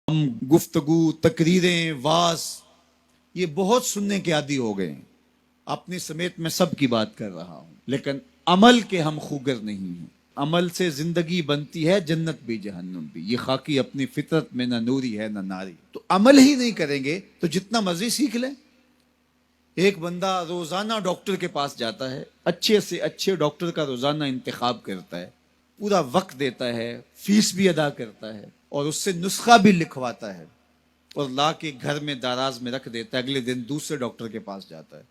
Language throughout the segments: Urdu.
ہم گفتگو، تقریریں، واز یہ بہت سننے کے عادی ہو گئے ہیں. اپنی سمیت میں سب کی بات کر رہا ہوں، لیکن عمل کے ہم خوگر نہیں ہیں. عمل سے زندگی بنتی ہے، جنت بھی جہنم بھی. یہ خاکی اپنی فطرت میں نہ نوری ہے نہ ناری. تو عمل ہی نہیں کریں گے تو جتنا مرضی سیکھ لیں. ایک بندہ روزانہ ڈاکٹر کے پاس جاتا ہے، اچھے سے اچھے ڈاکٹر کا روزانہ انتخاب کرتا ہے، پورا وقت دیتا ہے، فیس بھی ادا کرتا ہے اور اس سے نسخہ بھی لکھواتا ہے اور لا کے گھر میں داراز میں رکھ دیتا ہے. اگلے دن دوسرے ڈاکٹر کے پاس جاتا ہے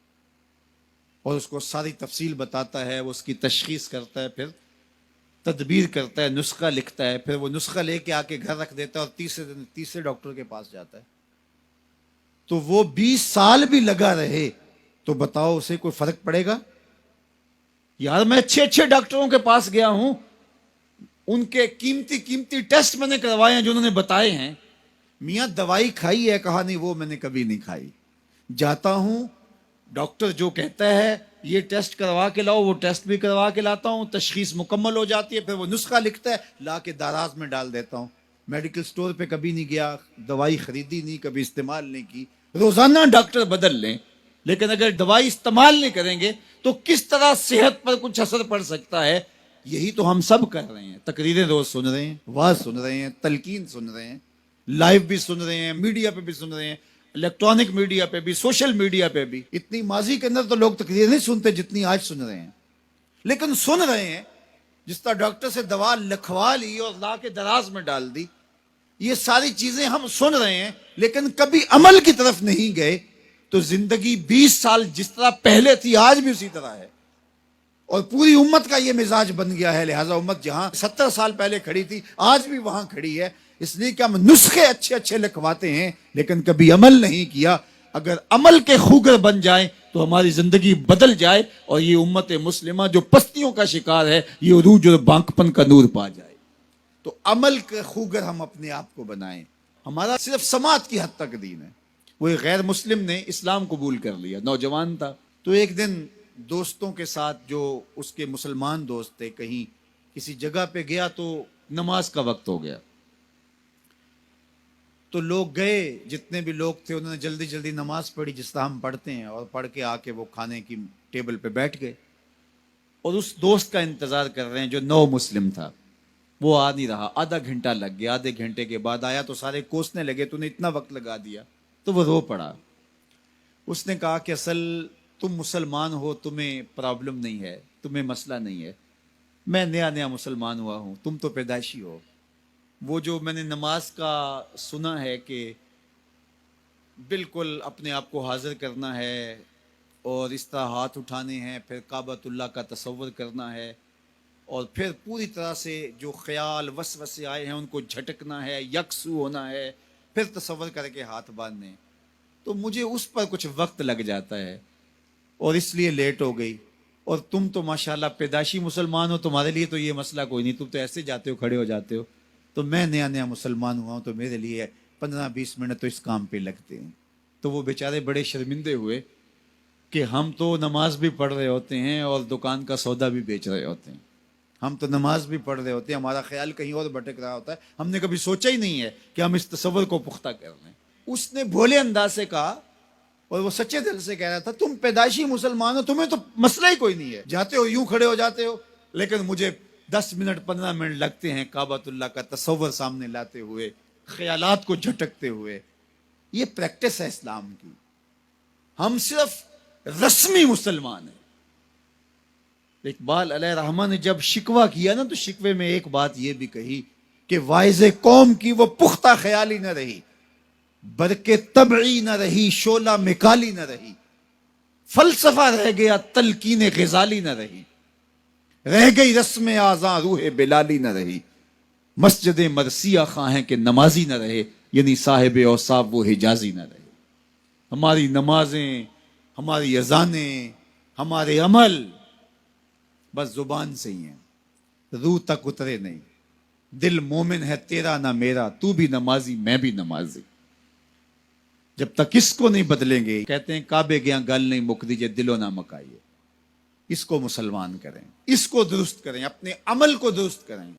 اور اس کو ساری تفصیل بتاتا ہے، وہ اس کی تشخیص کرتا ہے، پھر تدبیر کرتا ہے، نسخہ لکھتا ہے، پھر وہ نسخہ لے کے آ کے گھر رکھ دیتا ہے اور تیسرے دن تیسرے ڈاکٹر کے پاس جاتا ہے. تو وہ 20 سال بھی لگا رہے تو بتاؤ اسے کوئی فرق پڑے گا؟ یار میں اچھے اچھے ڈاکٹروں کے پاس گیا ہوں، ان کے قیمتی قیمتی ٹیسٹ میں نے کروائے ہیں جو انہوں نے بتائے ہیں. میاں دوائی کھائی ہے؟ کہا نہیں، وہ میں نے کبھی نہیں کھائی. جاتا ہوں، ڈاکٹر جو کہتا ہے یہ ٹیسٹ کروا کے لاؤ، وہ ٹیسٹ بھی کروا کے لاتا ہوں، تشخیص مکمل ہو جاتی ہے، پھر وہ نسخہ لکھتا ہے، لا کے داراز میں ڈال دیتا ہوں. میڈیکل سٹور پہ کبھی نہیں گیا، دوائی خریدی نہیں، کبھی استعمال نہیں کی. روزانہ ڈاکٹر بدل لیں، لیکن اگر دوائی استعمال نہیں کریں گے تو کس طرح صحت پر کچھ اثر پڑ سکتا ہے؟ یہی تو ہم سب کر رہے ہیں. تقریریں روز سن رہے ہیں، واز سن رہے ہیں، تلقین سن رہے ہیں، لائیو بھی سن رہے ہیں، میڈیا پہ بھی سن رہے ہیں، الیکٹرانک میڈیا پہ بھی، سوشل میڈیا پہ بھی. اتنی ماضی کے اندر تو لوگ تقریر نہیں سنتے جتنی آج سن رہے ہیں، لیکن سن رہے ہیں. جس طرح ڈاکٹر سے دوا لکھوا لی اور لا کے دراز میں ڈال دی، یہ ساری چیزیں ہم سن رہے ہیں لیکن کبھی عمل کی طرف نہیں گئے. تو زندگی 20 سال جس طرح پہلے تھی آج بھی اسی طرح ہے، اور پوری امت کا یہ مزاج بن گیا ہے. لہٰذا امت جہاں 70 سال پہلے کھڑی تھی آج بھی وہاں کھڑی ہے، اس لیے کہ ہم نسخے اچھے اچھے لکھواتے ہیں لیکن کبھی عمل نہیں کیا. اگر عمل کے خوگر بن جائیں تو ہماری زندگی بدل جائے اور یہ امت مسلمہ جو پستیوں کا شکار ہے یہ عروج اور بانکپن کا نور پا جائے. تو عمل کے خوگر ہم اپنے آپ کو بنائیں. ہمارا صرف سماعت کی حد تک دین ہے. وہ ایک غیر مسلم نے اسلام قبول کر لیا، نوجوان تھا. تو ایک دن دوستوں کے ساتھ، جو اس کے مسلمان دوست تھے، کہیں کسی جگہ پہ گیا تو نماز کا وقت ہو گیا. تو لوگ گئے، جتنے بھی لوگ تھے انہوں نے جلدی جلدی نماز پڑھی جس طرح ہم پڑھتے ہیں، اور پڑھ کے آ کے وہ کھانے کی ٹیبل پہ بیٹھ گئے اور اس دوست کا انتظار کر رہے ہیں جو نو مسلم تھا. وہ آ نہیں رہا. آدھا گھنٹہ لگ گیا. آدھے گھنٹے کے بعد آیا تو سارے کوسنے لگے، تو نے اتنا وقت لگا دیا. تو وہ رو پڑا. اس نے کہا کہ اصل تم مسلمان ہو، تمہیں پرابلم نہیں ہے، تمہیں مسئلہ نہیں ہے. میں نیا نیا مسلمان ہوا ہوں، تم تو پیدائشی ہو. وہ جو میں نے نماز کا سنا ہے کہ بالکل اپنے آپ کو حاضر کرنا ہے اور اس طرح ہاتھ اٹھانے ہیں، پھر کعبۃ اللہ کا تصور کرنا ہے، اور پھر پوری طرح سے جو خیال وسوسے آئے ہیں ان کو جھٹکنا ہے، یکسو ہونا ہے، پھر تصور کر کے ہاتھ باندھنے. تو مجھے اس پر کچھ وقت لگ جاتا ہے اور اس لیے لیٹ ہو گئی. اور تم تو ماشاءاللہ پیدائشی مسلمان ہو، تمہارے لیے تو یہ مسئلہ کوئی نہیں، تم تو ایسے جاتے ہو، کھڑے ہو جاتے ہو. تو میں نیا نیا مسلمان ہوا ہوں تو میرے لیے 15-20 منٹ تو اس کام پہ لگتے ہیں. تو وہ بیچارے بڑے شرمندے ہوئے کہ ہم تو نماز بھی پڑھ رہے ہوتے ہیں اور دکان کا سودا بھی بیچ رہے ہوتے ہیں. ہم تو نماز بھی پڑھ رہے ہوتے ہیں، ہمارا خیال کہیں اور بھٹک رہا ہوتا ہے. ہم نے کبھی سوچا ہی نہیں ہے کہ ہم اس تصور کو پختہ کر لیں. اس نے بھولے انداز سے کہا اور وہ سچے دل سے کہہ رہا تھا، تم پیدائشی مسلمان ہو، تمہیں تو مسئلہ ہی کوئی نہیں ہے، جاتے ہو یوں کھڑے ہو جاتے ہو، لیکن مجھے 10 منٹ 15 منٹ لگتے ہیں کعبۃ اللہ کا تصور سامنے لاتے ہوئے، خیالات کو جھٹکتے ہوئے. یہ پریکٹس ہے اسلام کی. ہم صرف رسمی مسلمان ہیں. اقبال علیہ رحمہ نے جب شکوہ کیا نا تو شکوے میں ایک بات یہ بھی کہی کہ واعظ قوم کی وہ پختہ خیالی نہ رہی، برکے طبعی نہ رہی، شعلہ مکالی نہ رہی، فلسفہ رہ گیا، تلقین غزالی نہ رہی، رہ گئی رسم آزاں روح بلالی نہ رہی، مسجد مرثیہ خواہیں کہ نمازی نہ رہے، یعنی صاحب اوصاف وہ حجازی نہ رہے. ہماری نمازیں، ہماری اذانیں، ہمارے عمل بس زبان سے ہی ہیں، روح تک اترے نہیں. دل مومن ہے تیرا نہ میرا، تو بھی نمازی میں بھی نمازی. جب تک اس کو نہیں بدلیں گے، کہتے ہیں کعبے گیا گل نہیں مک دیجئے دلو نہ مکائیے. اس کو مسلمان کریں، اس کو درست کریں، اپنے عمل کو درست کریں.